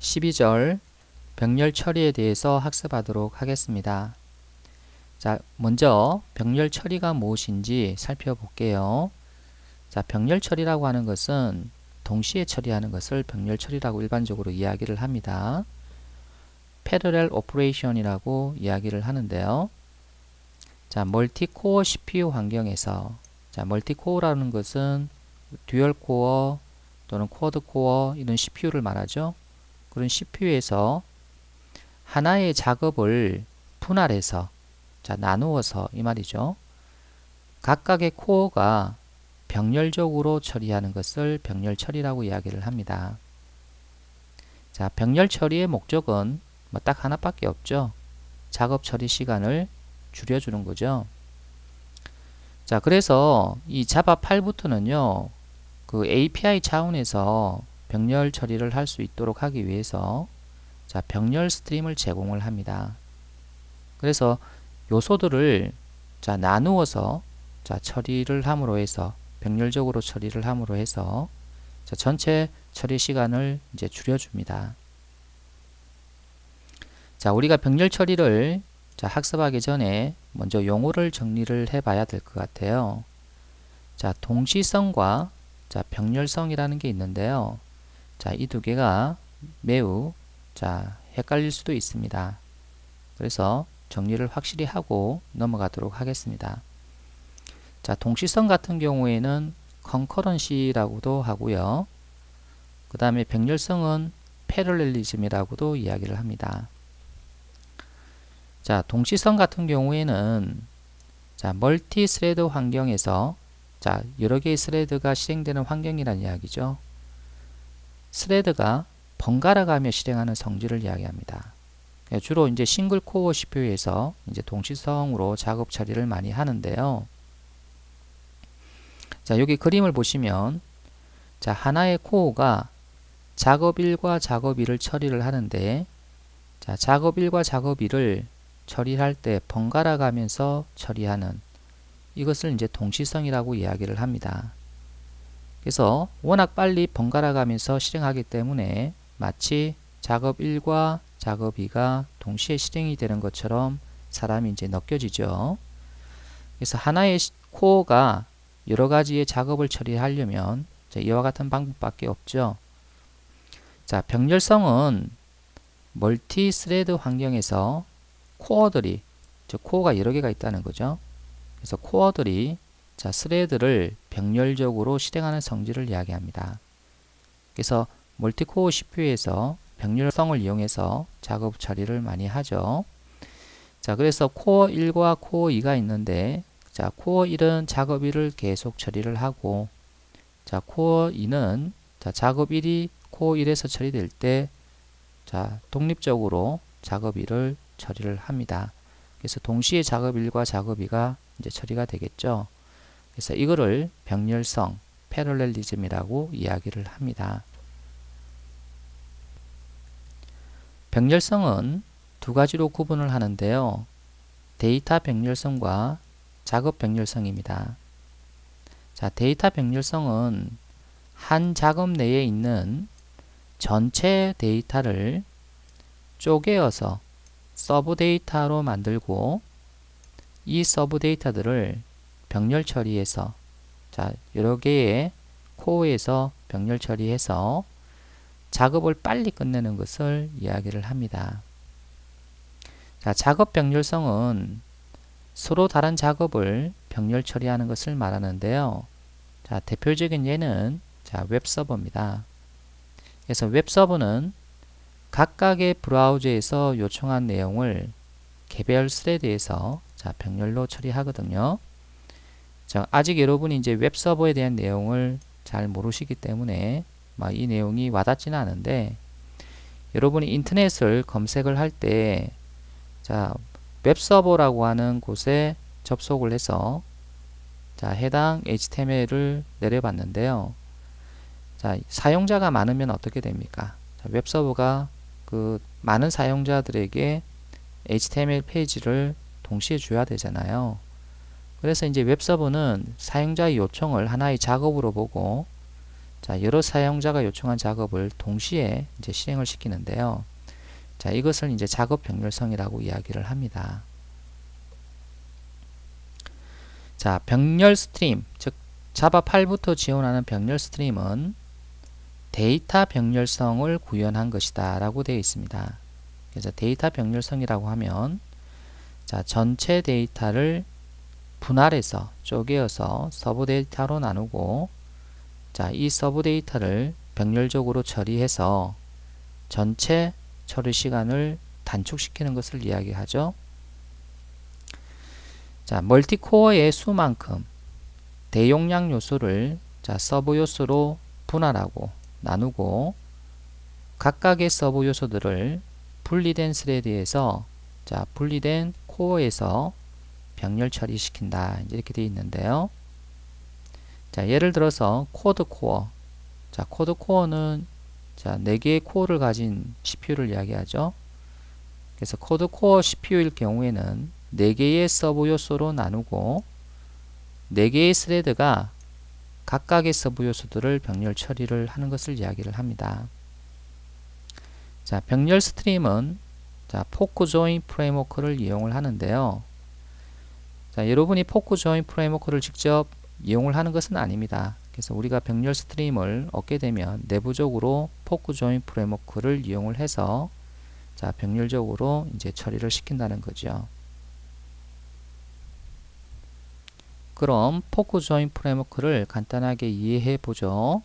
12절 병렬 처리에 대해서 학습하도록 하겠습니다. 자, 먼저 병렬 처리가 무엇인지 살펴볼게요. 자, 병렬 처리라고 하는 것은 동시에 처리하는 것을 병렬 처리라고 일반적으로 이야기를 합니다. Parallel Operation이라고 이야기를 하는데요. 자, 멀티코어 CPU 환경에서, 자, 멀티코어라는 것은 듀얼 코어 또는 쿼드 코어 이런 CPU를 말하죠. 그런 CPU에서 하나의 작업을 분할해서, 자, 나누어서 이 말이죠. 각각의 코어가 병렬적으로 처리하는 것을 병렬 처리라고 이야기를 합니다. 자, 병렬 처리의 목적은 뭐 딱 하나밖에 없죠. 작업 처리 시간을 줄여주는 거죠. 자, 그래서 이 자바 8부터는요, 그 API 차원에서 병렬 처리를 할 수 있도록 하기 위해서, 자, 병렬 스트림을 제공을 합니다. 그래서 요소들을, 자, 나누어서, 자, 처리를 함으로 해서, 병렬적으로 처리를 함으로 해서, 자, 전체 처리 시간을 이제 줄여줍니다. 자, 우리가 병렬 처리를, 자, 학습하기 전에 먼저 용어를 정리를 해 봐야 될 것 같아요. 자, 동시성과, 자, 병렬성이라는 게 있는데요. 자, 이 두 개가 매우, 자, 헷갈릴 수도 있습니다. 그래서 정리를 확실히 하고 넘어가도록 하겠습니다. 자, 동시성 같은 경우에는 concurrency라고도 하고요. 그 다음에 병렬성은 parallelism이라고도 이야기를 합니다. 자, 동시성 같은 경우에는, 자, 멀티 스레드 환경에서, 자, 여러 개의 스레드가 실행되는 환경이라는 이야기죠. 스레드가 번갈아 가며 실행하는 성질을 이야기합니다. 주로 이제 싱글 코어 CPU에서 이제 동시성으로 작업 처리를 많이 하는데요. 자, 여기 그림을 보시면, 자, 하나의 코어가 작업 1과 작업 2를 처리를 하는데, 자, 작업 1과 작업 2를 처리할 때 번갈아 가면서 처리하는, 이것을 이제 동시성이라고 이야기를 합니다. 그래서 워낙 빨리 번갈아 가면서 실행하기 때문에 마치 작업 1과 작업 2가 동시에 실행이 되는 것처럼 사람이 이제 느껴지죠. 그래서 하나의 코어가 여러 가지의 작업을 처리하려면 이와 같은 방법밖에 없죠. 자, 병렬성은 멀티 스레드 환경에서 코어들이, 즉 코어가 여러 개가 있다는 거죠. 그래서 코어들이, 자, 스레드를 병렬적으로 실행하는 성질을 이야기합니다. 그래서 멀티코어 CPU에서 병렬성을 이용해서 작업 처리를 많이 하죠. 자, 그래서 코어 1과 코어 2가 있는데, 자, 코어 1은 작업 1을 계속 처리를 하고, 자, 코어 2는, 자, 작업 1이 코어 1에서 처리될 때, 자, 독립적으로 작업 2를 처리를 합니다. 그래서 동시에 작업 1과 작업 2가 이제 처리가 되겠죠. 그래서 이거를 병렬성, 패럴렐리즘이라고 이야기를 합니다. 병렬성은 두 가지로 구분을 하는데요. 데이터 병렬성과 작업 병렬성입니다. 자, 데이터 병렬성은 한 작업 내에 있는 전체 데이터를 쪼개어서 서브 데이터로 만들고, 이 서브 데이터들을 병렬 처리해서, 자, 여러 개의 코어에서 병렬 처리해서 작업을 빨리 끝내는 것을 이야기를 합니다. 자, 작업 병렬성은 서로 다른 작업을 병렬 처리하는 것을 말하는데요. 자, 대표적인 예는, 자, 웹서버입니다. 그래서 웹서버는 각각의 브라우저에서 요청한 내용을 개별 스레드에서, 자, 병렬로 처리하거든요. 자, 아직 여러분이 이제 웹서버에 대한 내용을 잘 모르시기 때문에 이 내용이 와닿지는 않은데, 여러분이 인터넷을 검색을 할 때, 자, 웹서버라고 하는 곳에 접속을 해서, 자, 해당 HTML을 내려봤는데요. 자, 사용자가 많으면 어떻게 됩니까? 자, 웹서버가 그 많은 사용자들에게 HTML 페이지를 동시에 줘야 되잖아요. 그래서 이제 웹서버는 사용자의 요청을 하나의 작업으로 보고, 자, 여러 사용자가 요청한 작업을 동시에 이제 실행을 시키는데요. 자, 이것을 이제 작업 병렬성이라고 이야기를 합니다. 자, 병렬 스트림, 즉 자바 8부터 지원하는 병렬 스트림은 데이터 병렬성을 구현한 것이다 라고 되어 있습니다. 그래서 데이터 병렬성이라고 하면 자, 전체 데이터를 분할해서 쪼개어서 서브 데이터로 나누고 자, 이 서브 데이터를 병렬적으로 처리해서 전체 처리 시간을 단축시키는 것을 이야기하죠. 자, 멀티코어의 수만큼 대용량 요소를 자, 서브 요소로 분할하고 나누고 각각의 서브 요소들을 분리된 스레드에서 자, 분리된 코어에서 병렬 처리시킨다. 이렇게 되어 있는데요. 자, 예를 들어서 코드 코어. 자, 코드 코어는 자, 4개의 코어를 가진 CPU를 이야기하죠. 그래서 코드 코어 CPU일 경우에는 4개의 서브 요소로 나누고 4개의 스레드가 각각의 서브 요소들을 병렬 처리를 하는 것을 이야기를 합니다. 자, 병렬 스트림은 자, 포크 조인 프레임워크를 이용을 하는데요. 자, 여러분이 포크 조인 프레임워크를 직접 이용을 하는 것은 아닙니다. 그래서 우리가 병렬 스트림을 얻게 되면 내부적으로 포크 조인 프레임워크를 이용을 해서 자, 병렬적으로 이제 처리를 시킨다는 거죠. 그럼 포크 조인 프레임워크를 간단하게 이해해 보죠.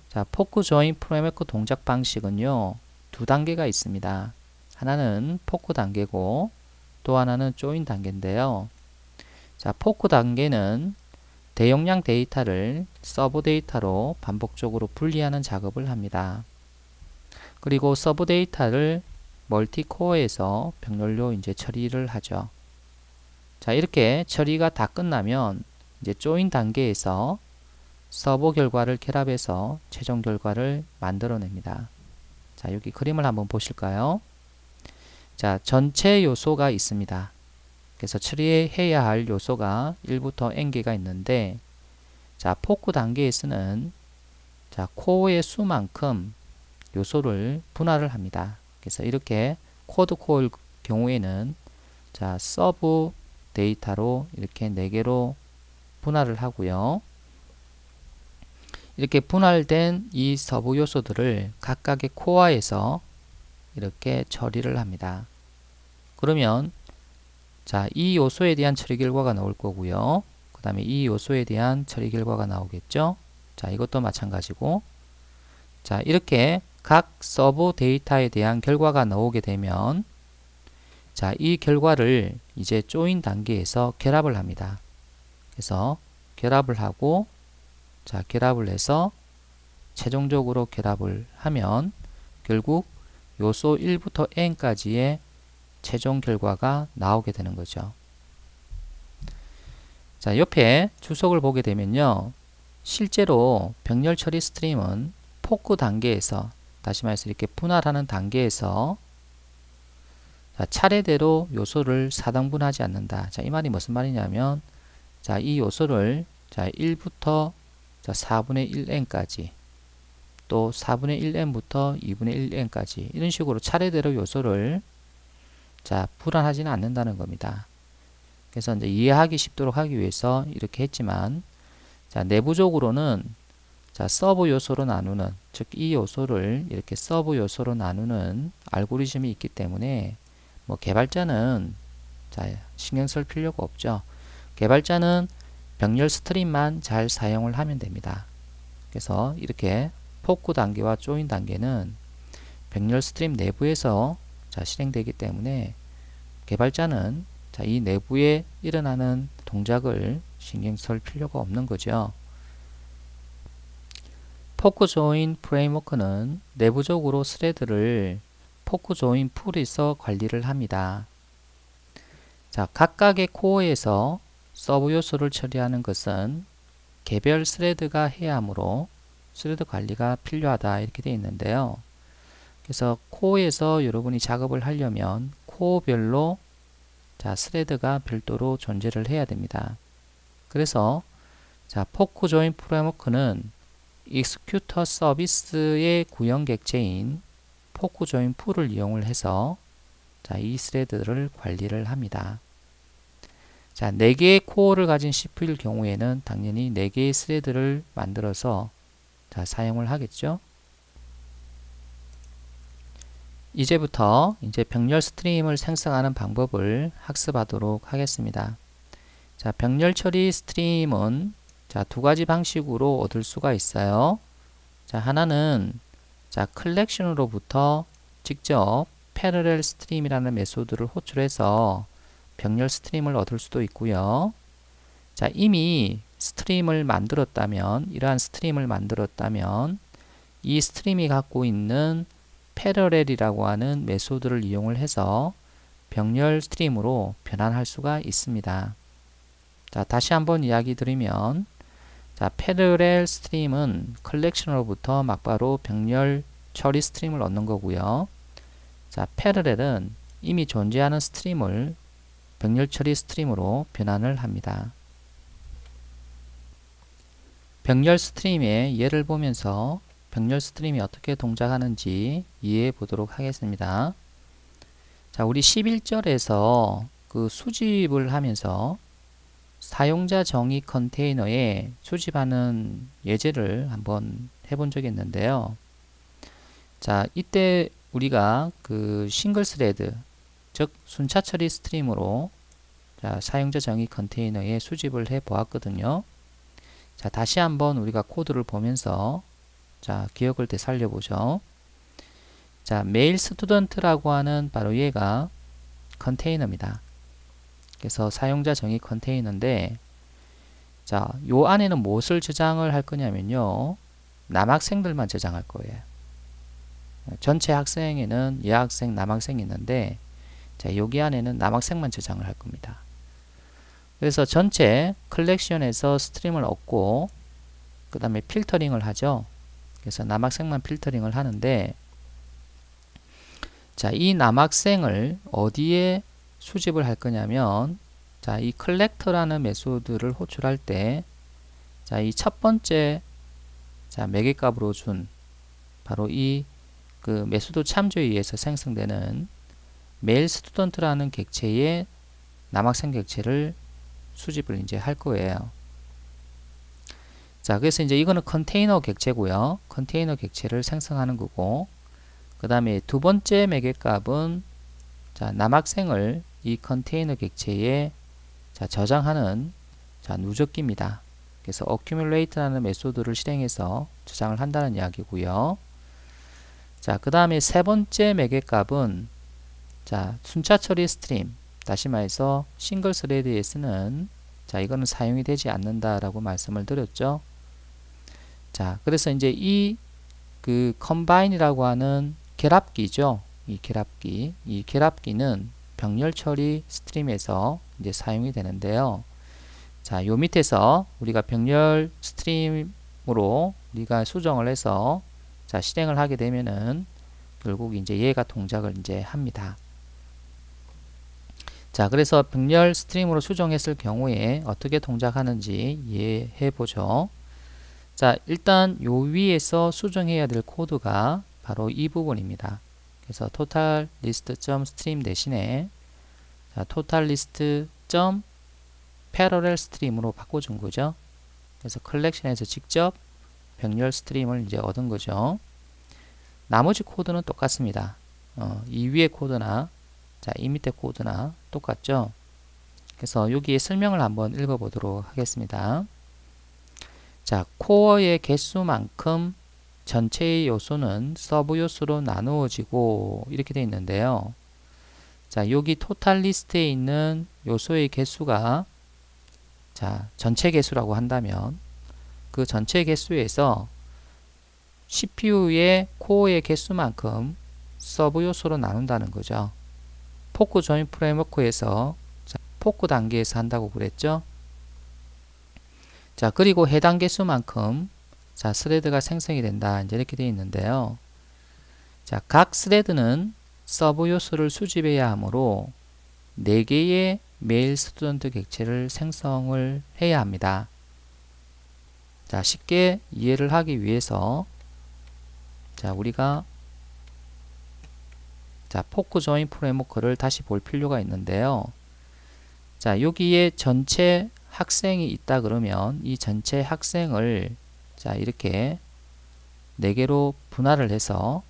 자, 포크 조인 프레임워크 동작 방식은요, 2단계가 있습니다. 하나는 포크 단계고 또 하나는 조인 단계인데요. 자, 포크 단계는 대용량 데이터를 서브 데이터로 반복적으로 분리하는 작업을 합니다. 그리고 서브 데이터를 멀티코어에서 병렬로 이제 처리를 하죠. 자, 이렇게 처리가 다 끝나면 이제 조인 단계에서 서브 결과를 결합해서 최종 결과를 만들어냅니다. 자, 여기 그림을 한번 보실까요? 자, 전체 요소가 있습니다. 그래서 처리해야 할 요소가 1부터 n개가 있는데 자, 포크 단계에서는 자, 코어의 수만큼 요소를 분할을 합니다. 그래서 이렇게 코드 코어일 경우에는 자, 서브 데이터로 이렇게 4개로 분할을 하고요. 이렇게 분할된 이 서브 요소들을 각각의 코어에서 이렇게 처리를 합니다. 그러면 자, 이 요소에 대한 처리 결과가 나올 거고요. 그 다음에 이 요소에 대한 처리 결과가 나오겠죠. 자, 이것도 마찬가지고 자, 이렇게 각 서브 데이터에 대한 결과가 나오게 되면 자, 이 결과를 이제 조인 단계에서 결합을 합니다. 그래서 결합을 하고 자, 결합을 해서 최종적으로 결합을 하면 결국 요소 1부터 n까지의 최종 결과가 나오게 되는 거죠. 자, 옆에 주석을 보게 되면요. 실제로 병렬 처리 스트림은 포크 단계에서 다시 말해서 이렇게 분할하는 단계에서 자, 차례대로 요소를 4등분하지 않는다. 자, 이 말이 무슨 말이냐면 자, 이 요소를 자, 1부터 자, 4분의 1n까지 또 4분의 1n부터 2분의 1n까지 이런 식으로 차례대로 요소를 자, 분할하지는 않는다는 겁니다. 그래서 이제 이해하기 쉽도록 하기 위해서 이렇게 했지만 자, 내부적으로는 자, 서브 요소로 나누는 즉 이 요소를 이렇게 서브 요소로 나누는 알고리즘이 있기 때문에 뭐 개발자는 자, 신경 쓸 필요가 없죠. 개발자는 병렬 스트림만 잘 사용을 하면 됩니다. 그래서 이렇게 포크 단계와 조인 단계는 병렬 스트림 내부에서 자, 실행되기 때문에 개발자는 자, 이 내부에 일어나는 동작을 신경 쓸 필요가 없는 거죠. 포크 조인 프레임워크는 내부적으로 스레드를 포크 조인 풀에서 관리를 합니다. 자, 각각의 코어에서 서브 요소를 처리하는 것은 개별 스레드가 해야 하므로 스레드 관리가 필요하다 이렇게 되어 있는데요. 그래서 코어에서 여러분이 작업을 하려면 코어별로 자, 스레드가 별도로 존재를 해야 됩니다. 그래서 자, 포크 조인 프레임워크는 executor 서비스의 구형 객체인 포크 조인 풀을 이용을 해서 자, 이 스레드를 관리를 합니다. 자, 4개의 코어를 가진 CPU일 경우에는 당연히 4개의 스레드를 만들어서 자, 사용을 하겠죠. 이제부터 이제 병렬 스트림을 생성하는 방법을 학습하도록 하겠습니다. 자, 병렬 처리 스트림은 자, 2가지 방식으로 얻을 수가 있어요. 자, 하나는 자, 컬렉션으로부터 직접 패러렐 스트림이라는 메소드를 호출해서 병렬 스트림을 얻을 수도 있고요. 자, 이미 스트림을 만들었다면, 이러한 스트림을 만들었다면 이 스트림이 갖고 있는 패러렐이라고 하는 메소드를 이용을 해서 병렬 스트림으로 변환할 수가 있습니다. 자, 다시 한번 이야기 드리면 자, 패러렐 스트림은 컬렉션으로부터 막바로 병렬 처리 스트림을 얻는 거고요. 자, 패러렐은 이미 존재하는 스트림을 병렬 처리 스트림으로 변환을 합니다. 병렬 스트림의 예를 보면서 병렬 스트림이 어떻게 동작하는지 이해해 보도록 하겠습니다. 자, 우리 11절에서 그 수집을 하면서 사용자 정의 컨테이너에 수집하는 예제를 한번 해본 적이 있는데요. 자, 이때 우리가 그 싱글 스레드, 즉 순차 처리 스트림으로 자, 사용자 정의 컨테이너에 수집을 해 보았거든요. 자, 다시 한번 우리가 코드를 보면서 자, 기억을 되살려 보죠. 자, 메일 스튜던트라고 하는 바로 얘가 컨테이너입니다. 그래서 사용자 정의 컨테이너인데 자, 요 안에는 무엇을 저장을 할 거냐면요. 남학생들만 저장할 거예요. 전체 학생에는 여학생, 남학생이 있는데 자, 여기 안에는 남학생만 저장을 할 겁니다. 그래서 전체 컬렉션에서 스트림을 얻고 그 다음에 필터링을 하죠. 그래서 남학생만 필터링을 하는데 자, 이 남학생을 어디에 수집을 할 거냐면 자, 이 collector라는 메소드를 호출할 때 자, 이 첫 번째 자, 매개값으로 준 바로 이 그 메소드 참조에 의해서 생성되는 메일 스튜던트라는 객체의 남학생 객체를 수집을 이제 할 거예요. 자, 그래서 이제 이거는 컨테이너 객체고요. 컨테이너 객체를 생성하는 거고, 그 다음에 두 번째 매개값은 자, 남학생을 이 컨테이너 객체에 자, 저장하는 자, 누적기입니다. 그래서 accumulate라는 메소드를 실행해서 저장을 한다는 이야기고요. 자, 그 다음에 세 번째 매개값은 자, 순차 처리 스트림, 다시 말해서 싱글 스레드에 쓰는 자, 이거는 사용이 되지 않는다라고 말씀을 드렸죠. 자, 그래서 이제 이 그 컴바인이라고 하는 결합기죠. 이 결합기는 병렬 처리 스트림에서 이제 사용이 되는데요. 자, 요 밑에서 우리가 병렬 스트림으로 우리가 수정을 해서 자, 실행을 하게 되면은 결국 이제 얘가 동작을 이제 합니다. 자, 그래서 병렬 스트림으로 수정했을 경우에 어떻게 동작하는지 이해해 보죠. 자, 일단 요 위에서 수정해야 될 코드가 바로 이 부분입니다. 그래서 total list.stream 대신에 자, total list.parallel stream으로 바꿔준 거죠. 그래서 컬렉션에서 직접 병렬 스트림을 이제 얻은 거죠. 나머지 코드는 똑같습니다. 이 위에 코드나 자, 이 밑에 코드나 똑같죠. 그래서 여기에 설명을 한번 읽어보도록 하겠습니다. 자, 코어의 개수만큼 전체의 요소는 서브 요소로 나누어지고 이렇게 되어 있는데요. 자, 여기 토탈 리스트에 있는 요소의 개수가 자, 전체 개수라고 한다면 그 전체 개수에서 CPU의 코어의 개수만큼 서브 요소로 나눈다는 거죠. 포크 조인 프레임워크에서 포크 단계에서 한다고 그랬죠. 자, 그리고 해당 개수만큼 자, 스레드가 생성이 된다. 이제 이렇게 되어 있는데요. 자, 각 스레드는 서브 요소를 수집해야 하므로 4개의 메일 스튜던트 객체를 생성을 해야 합니다. 자, 쉽게 이해를 하기 위해서 자, 우리가 자, 포크 조인 프레임워크를 다시 볼 필요가 있는데요. 자, 여기에 전체 학생이 있다 그러면 이 전체 학생을 자, 이렇게 4개로 분할을 해서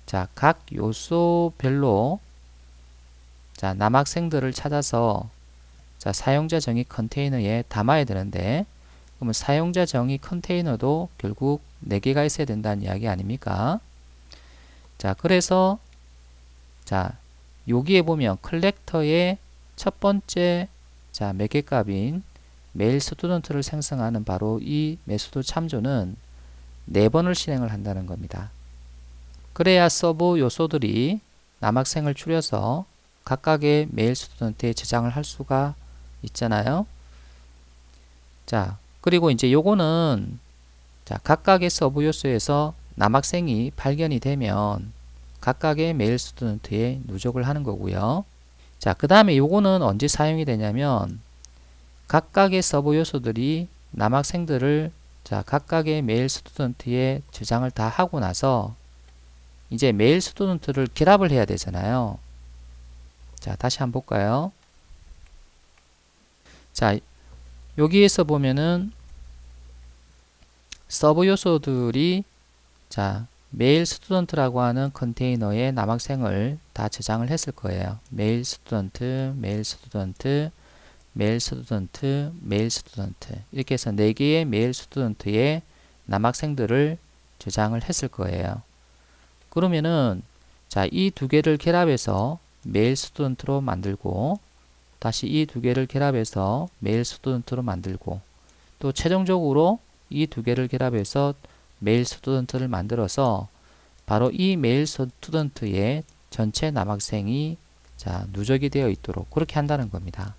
자, 각 요소별로 자, 남학생들을 찾아서 자, 사용자 정의 컨테이너에 담아야 되는데, 그러면 사용자 정의 컨테이너도 결국 4개가 있어야 된다는 이야기 아닙니까? 자, 그래서 자, 여기에 보면 컬렉터의 첫 번째 자, 매개 값인 메일 스튜던트를 생성하는 바로 이 메소드 참조는 4번을 실행을 한다는 겁니다. 그래야 서브 요소들이 남학생을 추려서 각각의 메일 스튜던트에 저장을 할 수가 있잖아요. 자, 그리고 이제 요거는 자, 각각의 서브 요소에서 남학생이 발견이 되면 각각의 메일 스튜던트에 누적을 하는 거고요. 자, 그 다음에 요거는 언제 사용이 되냐면 각각의 서브 요소들이 남학생들을 자, 각각의 메일 스튜던트에 저장을 다 하고 나서 이제 메일 스튜던트를 결합을 해야 되잖아요. 자, 다시 한번 볼까요? 자, 여기에서 보면은 서브 요소들이 자, 메일 스튜던트라고 하는 컨테이너에 남학생을 다 저장을 했을 거예요. 메일 스튜던트, 메일 스튜던트, 메일 스튜던트, 메일 스튜던트 이렇게 해서 4개의 메일 스튜던트에 남학생들을 저장을 했을 거예요. 그러면은 자, 이 2개를 결합해서 메일 스튜던트로 만들고 다시 이 2개를 결합해서 메일 스튜던트로 만들고 또 최종적으로 이 2개를 결합해서 메일 스튜던트를 만들어서 바로 이 메일 스튜던트의 전체 남학생이 자, 누적이 되어 있도록 그렇게 한다는 겁니다.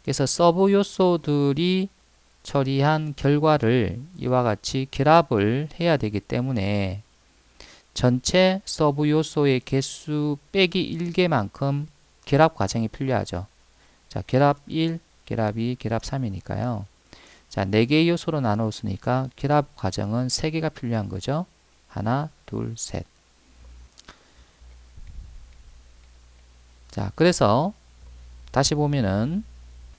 그래서 서브 요소들이 처리한 결과를 이와 같이 결합을 해야 되기 때문에 전체 서브 요소의 개수 빼기 1개만큼 결합 과정이 필요하죠. 자, 결합 1, 결합 2, 결합 3이니까요. 자, 4개의 요소로 나누었으니까 결합 과정은 3개가 필요한 거죠. 하나, 둘, 셋. 자, 그래서 다시 보면은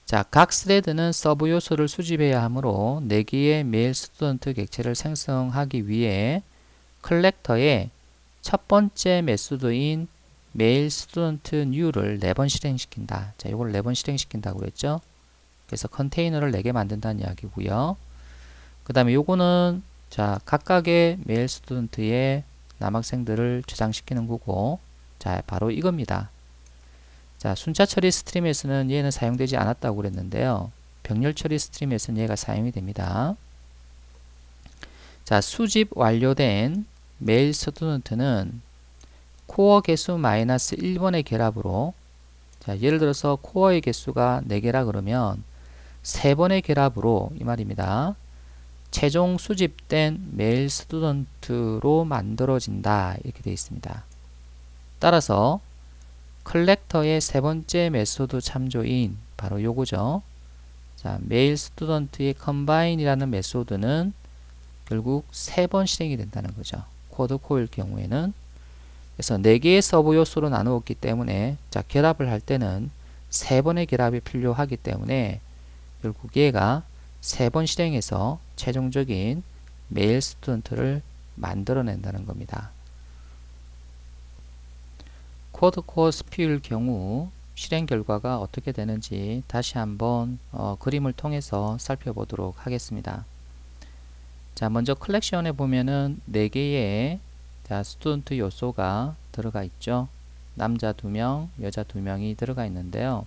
자, 각 스레드는 서브 요소를 수집해야 하므로 4개의 메일 스튜던트 객체를 생성하기 위해 컬렉터의 첫 번째 메소드인 메일 스튜던트 new를 4번 실행시킨다. 자, 이걸 4번 실행시킨다고 그랬죠. 그래서 컨테이너를 4개 만든다는 이야기고요. 그 다음에 요거는 자, 각각의 메일 스튜던트의 남학생들을 저장시키는 거고 자, 바로 이겁니다. 자, 순차 처리 스트림에서는 얘는 사용되지 않았다고 그랬는데요. 병렬 처리 스트림에서는 얘가 사용이 됩니다. 자, 수집 완료된 메일 스튜던트는 코어 개수 마이너스 1번의 결합으로 자, 예를 들어서 코어의 개수가 4개라 그러면 3번의 결합으로 이 말입니다. 최종 수집된 메일 스튜던트로 만들어진다. 이렇게 되어 있습니다. 따라서 컬렉터의 3번째 메소드 참조인 바로 요거죠. 자, 메일 스튜던트의 컴바인이라는 메소드는 결국 3번 실행이 된다는 거죠. 쿼드 코어일 경우에는. 그래서 4개의 서브 요소로 나누었기 때문에 자, 결합을 할 때는 3번의 결합이 필요하기 때문에 결국 얘가 3번 실행해서 최종적인 메일 스튜던트를 만들어낸다는 겁니다. 쿼드 코어 스피일 경우 실행 결과가 어떻게 되는지 다시 한번 그림을 통해서 살펴보도록 하겠습니다. 자, 먼저 컬렉션에 보면은 4개의 자, 스튜던트 요소가 들어가 있죠. 남자 2명, 여자 2명이 들어가 있는데요.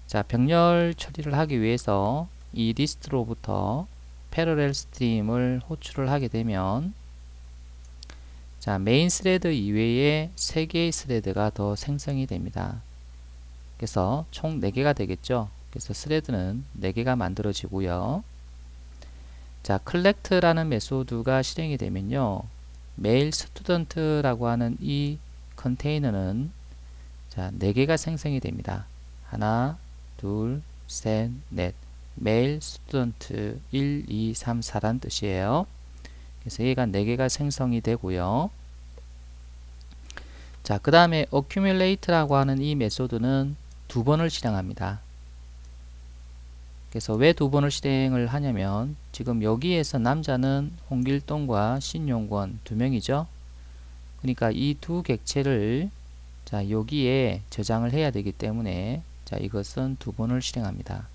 자, 병렬 처리를 하기 위해서 이 리스트로부터 패러렐 스트림을 호출을 하게 되면 자, 메인 스레드 이외에 3개의 스레드가 더 생성이 됩니다. 그래서 총 4개가 되겠죠. 그래서 스레드는 4개가 만들어지고요. 자, collect라는 메소드가 실행이 되면요. 메일 스튜던트라고 하는 이 컨테이너는 자, 4개가 생성이 됩니다. 하나, 둘, 셋, 넷. 메일 스튜던트 1, 2, 3, 4란 뜻이에요. 그래서 얘가 4개가 생성이 되고요. 자, 그 다음에 accumulate라고 하는 이 메소드는 2번을 실행합니다. 그래서 왜 2번을 실행을 하냐면 지금 여기에서 남자는 홍길동과 신용권 2명이죠. 그러니까 이 두 객체를 자, 여기에 저장을 해야 되기 때문에 자, 이것은 2번을 실행합니다.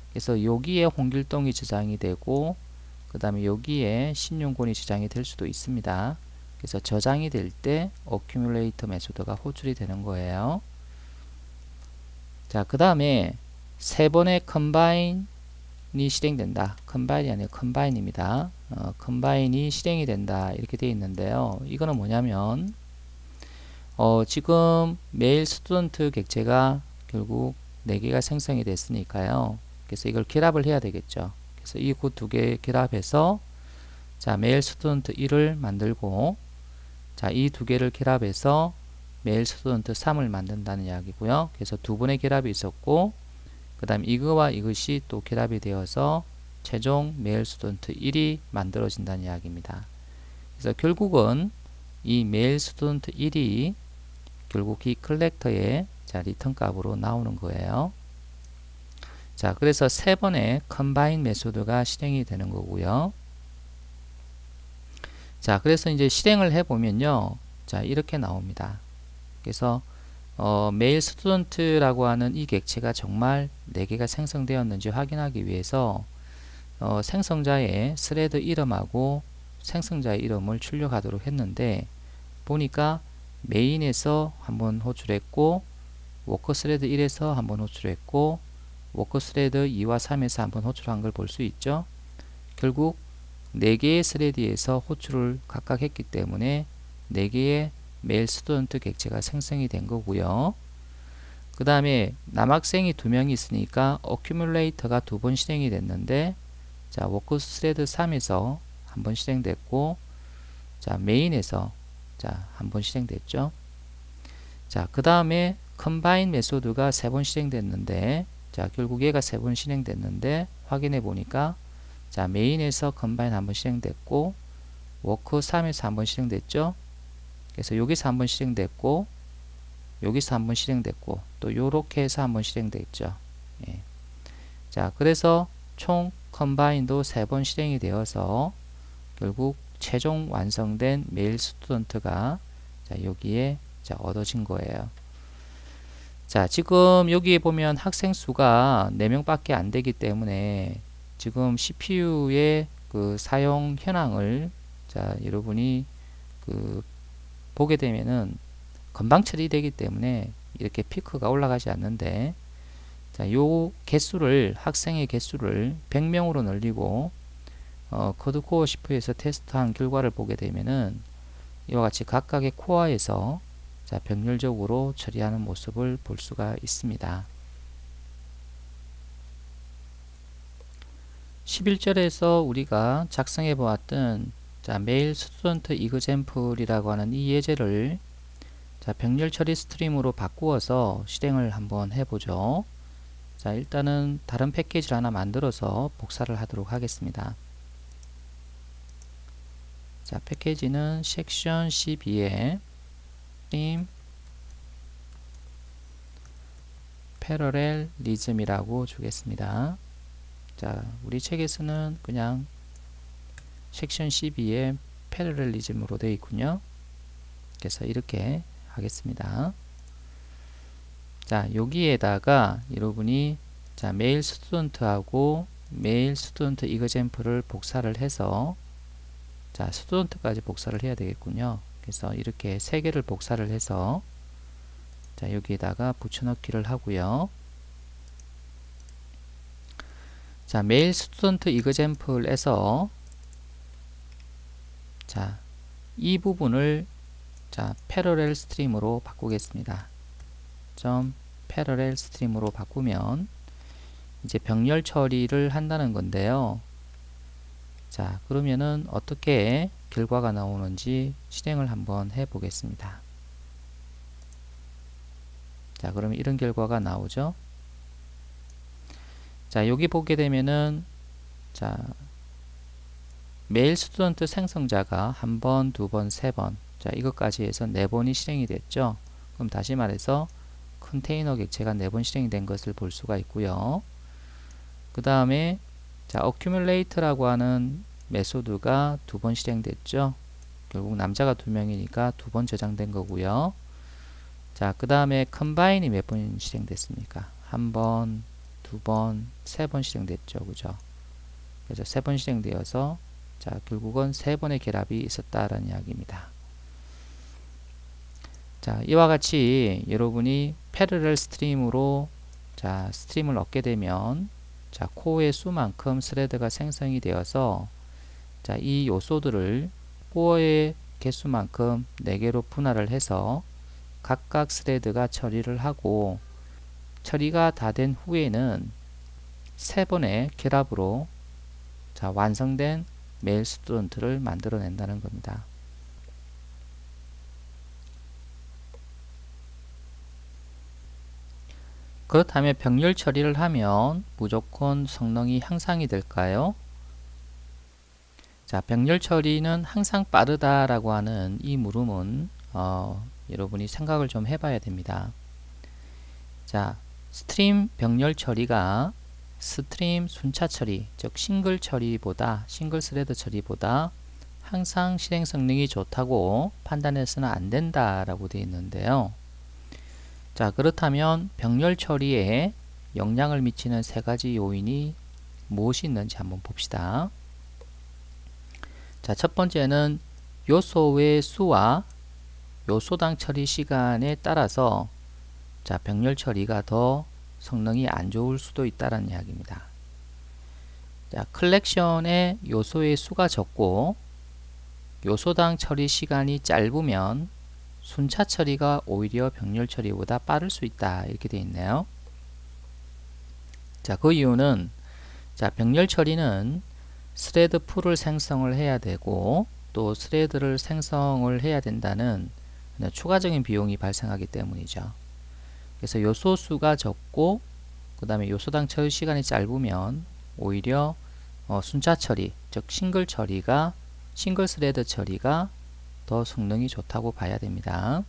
그래서 여기에 홍길동이 저장이 되고 그 다음에 여기에 신용권이 저장이 될 수도 있습니다. 그래서 저장이 될 때 accumulate 메소드가 호출이 되는 거예요. 자, 그 다음에 3번의 combine이 실행된다. combine이 아니라 combine입니다. combine이 실행이 된다. 이렇게 되어 있는데요. 이거는 뭐냐면 지금 메일 스튜던트 객체가 결국 4개가 생성이 됐으니까요. 그래서 이걸 결합을 해야 되겠죠. 그래서 이 그 2개 결합해서 자, 메일 스튜던트 1을 만들고 자, 이 2개를 결합해서 메일 스튜던트 3을 만든다는 이야기고요. 그래서 2번의 결합이 있었고 그 다음 이거와 이것이 또 결합이 되어서 최종 메일 스튜던트 1이 만들어진다는 이야기입니다. 그래서 결국은 이 메일 스튜던트 1이 결국 이 컬렉터의 자, 리턴 값으로 나오는 거예요. 자, 그래서 3번의 combine 메소드가 실행이 되는 거고요. 자, 그래서 이제 실행을 해보면요. 자, 이렇게 나옵니다. 그래서 메일 스튜던트라고 하는 이 객체가 정말 4개가 생성되었는지 확인하기 위해서 생성자의 스레드 이름하고 생성자의 이름을 출력하도록 했는데 보니까 메인에서 한번 호출했고 워커 스레드 1에서 한번 호출했고 워커 스레드 2와 3에서 한번 호출한 걸 볼 수 있죠. 결국 4개의 스레드에서 호출을 각각 했기 때문에 4개의 메일 스튜던트 객체가 생성이 된 거고요. 그 다음에 남학생이 2명이 있으니까 accumulator가 2번 실행이 됐는데 자, 워크 스레드 3에서 한번 실행됐고 자, 메인에서 자, 한번 실행됐죠. 자, 그 다음에 combine 메소드가 3번 실행됐는데 자, 결국 얘가 3번 실행됐는데 확인해 보니까 자, 메인에서 combine 한번 실행됐고 워크 3에서 한번 실행됐죠. 그래서 여기서 한번 실행됐고 여기서 한번 실행됐고 또 요렇게 해서 한번 실행됐죠. 예. 자, 그래서 총 컴바인도 3번 실행이 되어서 결국 최종 완성된 메일 스튜던트가 자, 여기에 자, 얻어진 거예요. 자, 지금 여기에 보면 학생 수가 4명밖에 안 되기 때문에 지금 CPU의 그 사용 현황을 자, 여러분이 그 보게 되면은 금방 처리되기 때문에 이렇게 피크가 올라가지 않는데 자, 요 개수를 학생의 개수를 100명으로 늘리고 코드 코어 시프에서 테스트한 결과를 보게 되면은 이와 같이 각각의 코어에서 자, 병렬적으로 처리하는 모습을 볼 수가 있습니다. 11절에서 우리가 작성해 보았던 자, 메일 스튜던트 이그젬플이라고 하는 이 예제를 자, 병렬 처리 스트림으로 바꾸어서 실행을 한번 해보죠. 자, 일단은 다른 패키지를 하나 만들어서 복사를 하도록 하겠습니다. 자, 패키지는 섹션 12에 스트림 패러렐리즘이라고 주겠습니다. 자, 우리 책에서는 그냥 섹션 12에 패러렐리즘으로 되어 있군요. 그래서 이렇게 하겠습니다. 자, 여기에다가 여러분이 자, 메일 스튜던트하고 메일 스튜던트 이그젬플을 복사를 해서 자, 스튜던트까지 복사를 해야 되겠군요. 그래서 이렇게 3개를 복사를 해서 자, 여기에다가 붙여넣기를 하고요. 자, 메일 스튜던트 이그젬플에서 자, 이 부분을 자, 패러렐 스트림으로 바꾸겠습니다. 점 패러렐 스트림으로 바꾸면 이제 병렬 처리를 한다는 건데요. 자, 그러면은 어떻게 결과가 나오는지 실행을 한번 해 보겠습니다. 자, 그러면 이런 결과가 나오죠. 자, 여기 보게 되면은 자, 메일 스튜던트 생성자가 한 번, 두 번, 세 번. 자, 이것까지 해서 네 번이 실행이 됐죠. 그럼 다시 말해서 컨테이너 객체가 네 번 실행이 된 것을 볼 수가 있고요. 그 다음에 자, accumulate라고 하는 메소드가 두 번 실행됐죠. 결국 남자가 두 명이니까 두 번 저장된 거고요. 자, 그 다음에 combine이 몇 번 실행됐습니까? 한 번, 두 번, 세 번 실행됐죠. 그죠? 그래서 세 번 실행되어서 자, 결국은 세 번의 결합이 있었다라는 이야기입니다. 자, 이와 같이 여러분이 패러렐 스트림으로 자, 스트림을 얻게 되면 자, 코어의 수만큼 스레드가 생성이 되어서 자, 이 요소들을 코어의 개수만큼 4개로 분할을 해서 각각 스레드가 처리를 하고 처리가 다 된 후에는 세 번의 결합으로 자, 완성된 메일 스튜던트를 만들어낸다는 겁니다. 그렇다면 병렬 처리를 하면 무조건 성능이 향상이 될까요? 자, 병렬 처리는 항상 빠르다라고 하는 이 물음은 여러분이 생각을 좀 해봐야 됩니다. 자, 스트림 병렬 처리가 스트림 순차 처리, 즉 싱글 처리보다 싱글 스레드 처리보다 항상 실행 성능이 좋다고 판단해서는 안 된다라고 되어 있는데요. 자, 그렇다면 병렬 처리에 영향을 미치는 세 가지 요인이 무엇이 있는지 한번 봅시다. 자, 첫 번째는 요소의 수와 요소당 처리 시간에 따라서 자, 병렬 처리가 더 성능이 안 좋을 수도 있다는 이야기입니다. 자, 컬렉션의 요소의 수가 적고 요소당 처리 시간이 짧으면 순차 처리가 오히려 병렬 처리보다 빠를 수 있다 이렇게 되어 있네요. 자, 그 이유는 자, 병렬 처리는 스레드 풀을 생성을 해야 되고 또 스레드를 생성을 해야 된다는 추가적인 비용이 발생하기 때문이죠. 그래서 요소 수가 적고 그 다음에 요소당 처리 시간이 짧으면 오히려 순차 처리, 즉 싱글 처리가 싱글 스레드 처리가 더 성능이 좋다고 봐야 됩니다.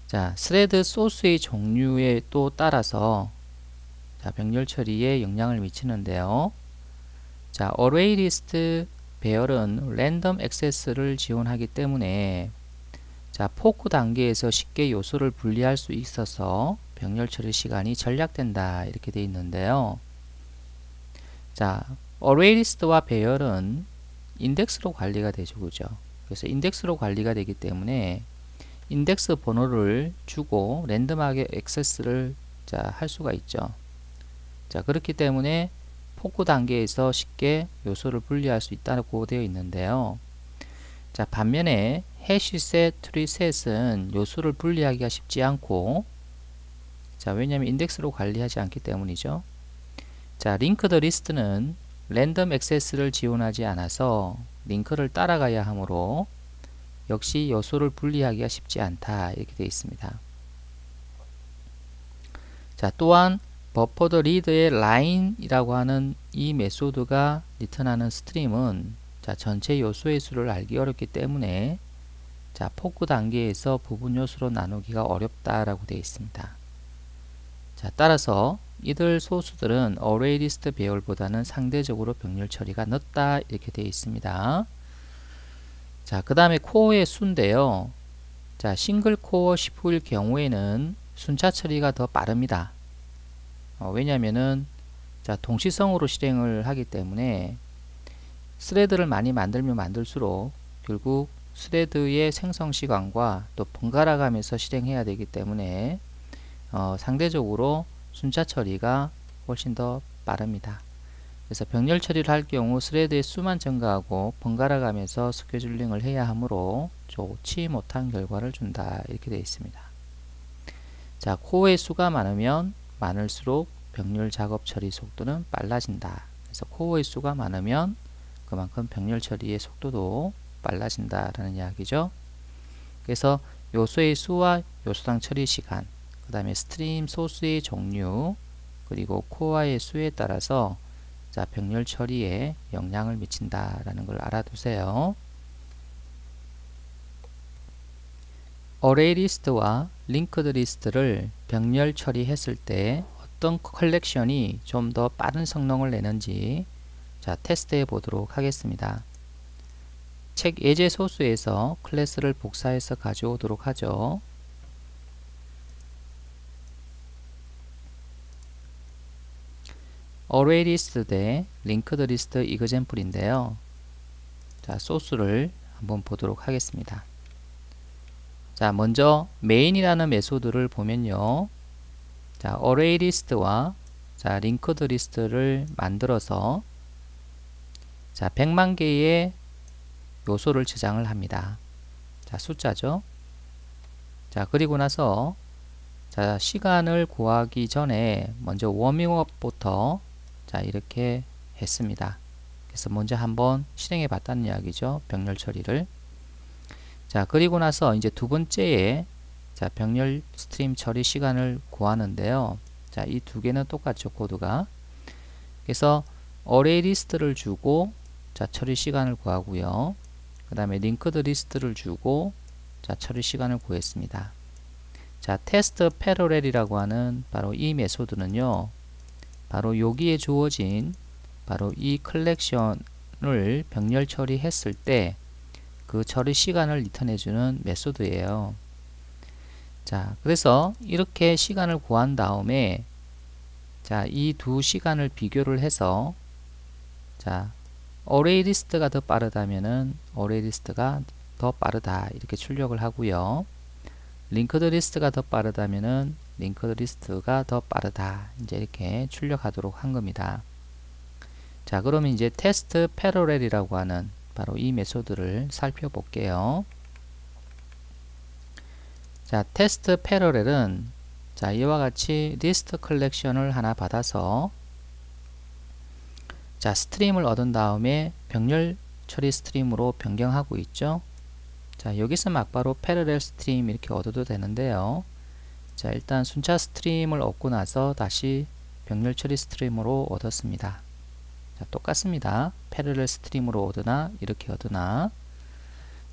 자, 스레드 소스의 종류에 또 따라서 자, 병렬 처리에 영향을 미치는데요. 자, array list 배열은 랜덤 액세스를 지원하기 때문에 자, 포크 단계에서 쉽게 요소를 분리할 수 있어서 병렬 처리 시간이 절약된다 이렇게 되어 있는데요. 자, array list와 배열은 인덱스로 관리가 되죠. 그죠? 그래서 인덱스로 관리가 되기 때문에 인덱스 번호를 주고 랜덤하게 액세스를 자, 할 수가 있죠. 자, 그렇기 때문에 포크 단계에서 쉽게 요소를 분리할 수 있다고 되어 있는데요. 자, 반면에 해시셋, 트리셋은 요소를 분리하기가 쉽지 않고 자, 왜냐하면 인덱스로 관리하지 않기 때문이죠. 자, 링크드 리스트는 랜덤 액세스를 지원하지 않아서 링크를 따라가야 하므로 역시 요소를 분리하기가 쉽지 않다 이렇게 되어 있습니다. 자, 또한 버퍼드 리드의 라인이라고 하는 이 메소드가 리턴하는 스트림은 자, 전체 요소의 수를 알기 어렵기 때문에 자, 포크 단계에서 부분 요소로 나누기가 어렵다라고 되어 있습니다. 자, 따라서 이들 소수들은 array list 배열보다는 상대적으로 병렬 처리가 늦다 이렇게 되어 있습니다. 자, 그 다음에 코어의 수인데요. 자, 싱글 코어 CPU일 경우에는 순차 처리가 더 빠릅니다. 왜냐면은 자, 동시성으로 실행을 하기 때문에 스레드를 많이 만들면 만들수록 결국 스레드의 생성 시간과 또 번갈아 가면서 실행해야 되기 때문에 상대적으로 순차 처리가 훨씬 더 빠릅니다. 그래서 병렬 처리를 할 경우 스레드의 수만 증가하고 번갈아 가면서 스케줄링을 해야 하므로 좋지 못한 결과를 준다 이렇게 되어 있습니다. 자, 코어의 수가 많으면 많을수록 병렬 작업 처리 속도는 빨라진다. 그래서 코어의 수가 많으면 그만큼 병렬 처리의 속도도 빨라진다라는 이야기죠. 그래서 요소의 수와 요소당 처리 시간, 그 다음에 스트림 소스의 종류, 그리고 코어의 수에 따라서 자, 병렬 처리에 영향을 미친다라는 걸 알아두세요. 어레이 리스트와 링크드 리스트를 병렬 처리했을 때 어떤 컬렉션이 좀 더 빠른 성능을 내는지 자, 테스트해 보도록 하겠습니다. 책 예제 소스에서 클래스를 복사해서 가져오도록 하죠. 어레이 리스트 대 링크드 리스트 이그젠플인데요. 자, 소스를 한번 보도록 하겠습니다. 자, 먼저 메인이라는 메소드를 보면요. 자, 어레이 리스트와 자, 링크드 리스트를 만들어서 자, 100만 개의 요소를 저장을 합니다. 자, 숫자죠. 자, 그리고 나서 자, 시간을 구하기 전에 먼저 워밍업부터 자, 이렇게 했습니다. 그래서 먼저 한번 실행해 봤다는 이야기죠. 병렬 처리를. 자, 그리고 나서 이제 두 번째에 자, 병렬 스트림 처리 시간을 구하는데요. 자, 이 두 개는 똑같죠, 코드가. 그래서 어레이 리스트를 주고 자, 처리 시간을 구하고요. 그 다음에 링크드 리스트를 주고 자, 처리 시간을 구했습니다. 자, 테스트 패러렐이라고 하는 바로 이 메소드는요. 바로 여기에 주어진 바로 이 컬렉션을 병렬 처리했을 때 그 처리 시간을 리턴해주는 메소드예요. 자, 그래서 이렇게 시간을 구한 다음에 자, 이 두 시간을 비교를 해서 자, 어레이 리스트가 더 빠르다면은 어레이 리스트가 더 빠르다 이렇게 출력을 하고요. 링크드 리스트가 더 빠르다면은 링크드 리스트가 더 빠르다 이제 이렇게 출력하도록 한 겁니다. 자, 그러면 이제 테스트 패러렐이라고 하는 바로 이 메소드를 살펴볼게요. 자, 테스트 패러렐은 자, 이와 같이 리스트 컬렉션을 하나 받아서 자, 스트림을 얻은 다음에 병렬 처리 스트림으로 변경하고 있죠. 자, 여기서 막바로 패러렐 스트림 이렇게 얻어도 되는데요. 자, 일단 순차 스트림을 얻고 나서 다시 병렬 처리 스트림으로 얻었습니다. 자, 똑같습니다. 패러렐 스트림으로 얻으나 이렇게 얻으나.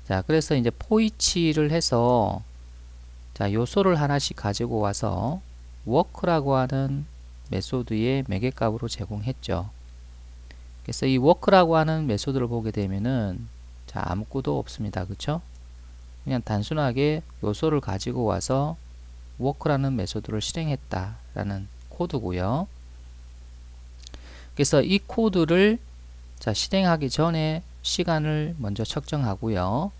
자, 그래서 이제 포이치를 해서 자, 요소를 하나씩 가지고 와서 워크라고 하는 메소드의 매개값으로 제공했죠. 그래서 이 워크라고 하는 메소드를 보게 되면은 자, 아무것도 없습니다. 그쵸? 그냥 단순하게 요소를 가지고 와서 워크라는 메소드를 실행했다 라는 코드고요. 그래서 이 코드를 자, 실행하기 전에 시간을 먼저 측정하고요.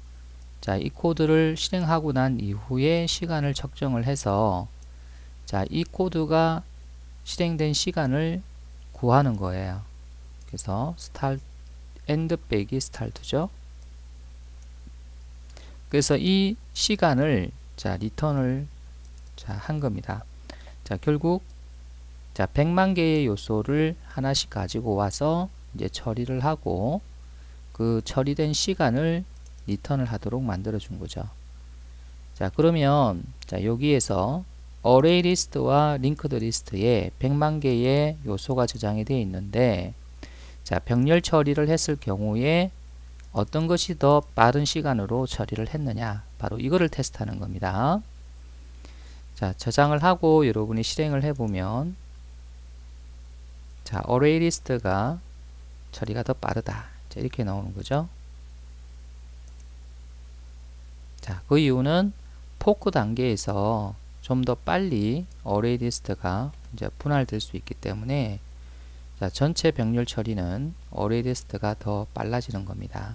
자, 이 코드를 실행하고 난 이후에 시간을 측정을 해서 자, 이 코드가 실행된 시간을 구하는 거예요. 그래서 start end 빼기 start죠. 그래서 이 시간을 자, 리턴을 자, 한 겁니다. 자, 결국 자, 100만 개의 요소를 하나씩 가지고 와서 이제 처리를 하고 그 처리된 시간을 리턴을 하도록 만들어 준 거죠. 자, 그러면 자, 여기에서 어레이 리스트와 링크드 리스트에 100만 개의 요소가 저장이 되어 있는데 자, 병렬 처리를 했을 경우에 어떤 것이 더 빠른 시간으로 처리를 했느냐, 바로 이거를 테스트하는 겁니다. 자, 저장을 하고 여러분이 실행을 해보면 자, 어레이 리스트가 처리가 더 빠르다. 자, 이렇게 나오는 거죠. 자, 그 이유는 포크 단계에서 좀 더 빨리 어레이 리스트가 이제 분할될 수 있기 때문에 자, 전체 병렬 처리는 어레이 리스트가 더 빨라지는 겁니다.